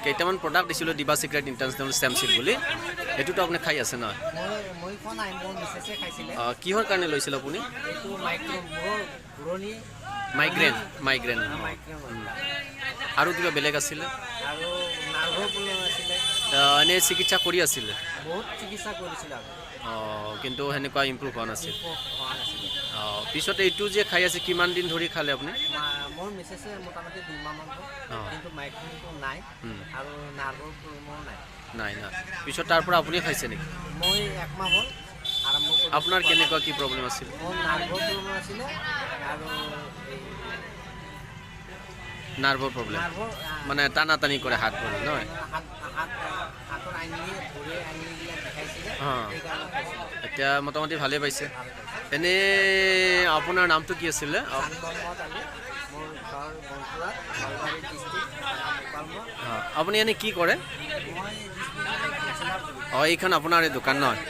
কেইটামান প্ৰডাক্ট দিছিলোঁ দিবা চিক্ৰেট ইণ্টাৰনেশ্যনেল ষ্টেমচিল বুলি, সেইটোতো আপুনি খাই আছে নহয়? মই খোৱা নাই, মোৰ মিছেছে খাইছিলে। কিহৰ কাৰণে লৈছিল আপুনি? এইটো মোৰ পুৰণি মাইগ্ৰেন মাইগ্ৰেন আৰু কিবা বেলেগ আছিলে? আৰু নাৰ্ভৰ প্ৰব্লেম আছিলে। এনেই চিকিৎসা কৰি আছিলে? বহুত চিকিৎসা কৰিছিল আগত, কিন্তু সেনেকুৱা ইম্প্ৰুভ হোৱা নাছিল। হোৱা নাছিলে। পিছত এইটো যে খাই আছে কিমান দিন ধৰি খালে আপুনি? মোৰ মিছেছে মোটামুটি 2 মাহমান হ'ল, কিন্তু মাইগ্ৰেনটো নাই আৰু নাৰ্ভৰ প্ৰব্লেমো নাই। নাই নাই। পিছত তাৰ পৰা আপুনি খাইছে নেকি? মই 1 মাহ হ'ল আৰম্ভ কৰিছোঁ। আপোনাৰ কেনেকুৱা কি প্ৰব্লেম আছিল? মোৰ নাৰ্ভৰ প্ৰব্লেম আছিলে আৰু নাৰ্ভৰ প্ৰব্লেম মানে টানা টানি কৰে হাত ভৰি নহয়? হাতৰ আঙুলি ভৰি আঙুলিবিলাক দেখাইছিলে, অঁ, সেইকাৰণে খাইছিলোঁ। এতিয়া মোটামুটি ভালেই পাইছে। এনেই আপোনাৰ নামটো কি আছিলে? চান মহম্মদ আলী, মোৰ ঘৰ বনপুৰা, নলবাৰী ডিষ্ট্ৰিক্ট, মোকালমোৱা। আপুনি এনেই কি কৰে? এইখন আপোনাৰ এই দোকান নহয়?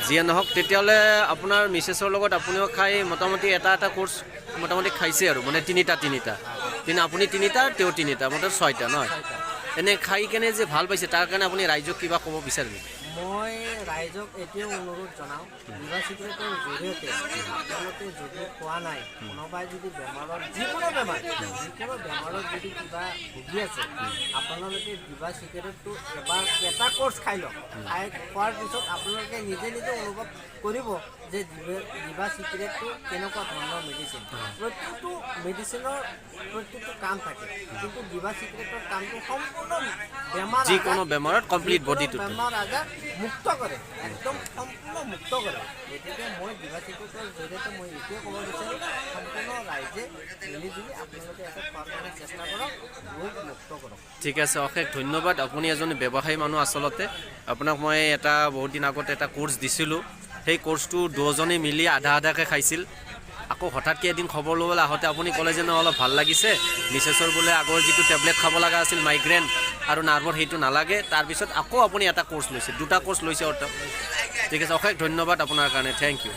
যিয়ে নহওক, তেতিয়াহ'লে আপোনাৰ মিছেছৰ লগত আপুনিও খাই মোটামুটি এটা কোৰ্চ মোটামুটি খাইছে আৰু মানে তিনিটা কিন্তু আপুনি 3টা তেওঁ 3টা মোটামুটি 6টা নহয়? এনেই খাই কেনে যে ভাল পাইছে তাৰ কাৰণে আপুনি ৰাইজক কিবা ক'ব বিচাৰে নেকি? মই ৰাইজক এতিয়াও অনুৰোধ জনাওঁ, দিবা চিক্ৰেটৰ জৰিয়তে আপোনালোকে যদি খোৱা নাই, কোনোবাই যদি বেমাৰত যিকোনো বেমাৰত যদি কিবা ভুগি আছে, আপোনালোকে দিবা চিক্ৰেটটো এবাৰ এটা কোৰ্চ খাই লওক। খোৱাৰ পিছত আপোনালোকে নিজে অনুভৱ কৰিব যে দিবা চিক্ৰেটটো কেনেকুৱা ধৰণৰ মেডিচিন। প্ৰত্যেকটো মেডিচিনৰ প্ৰত্যেকটো কাম থাকে, কিন্তু দিবা চিক্ৰেটৰ কামটো সম্পূৰ্ণ যিকোনো বেমাৰত কমপ্লিট বডিটো বেমাৰ আজাৰ মুক্ত কৰে, একদম সম্পূৰ্ণ মুক্ত কৰে। গতিকে মই দিবা চিক্ৰেটৰ জৰিয়তে মই এইটোৱে ক'ব বিচাৰোঁ, সম্পূৰ্ণ ৰাইজে মিলিজুলি আপোনালোকে এটা খোৱাৰ কাৰণে চেষ্টা কৰক, ৰোগ মুক্ত কৰক। ঠিক আছে, অশেষ ধন্যবাদ। আপুনি এজন ব্যৱসায়ী মানুহ। আচলতে আপোনাক মই বহুত দিন আগতে এটা কোৰ্চ দিছিলোঁ, সেই কোৰ্চটো 2জনে মিলি আধাকৈ খাইছিল। আকৌ হঠাৎকৈ এদিন খবৰ ল'বলৈ আহোঁতে আপুনি ক'লে যে অলপ ভাল লাগিছে, মিছেছৰ বোলে আগৰ যিটো টেবলেট খাব লগা আছিল মাইগ্ৰেন আৰু নাৰ্ভৰ সেইটো নালাগে। তাৰপিছত আকৌ আপুনি এটা কোৰ্চ লৈছে, 2টা কোৰ্চ লৈছে অৰ্থ। ঠিক আছে, অশেষ ধন্যবাদ আপোনাৰ কাৰণে, থেংক ইউ।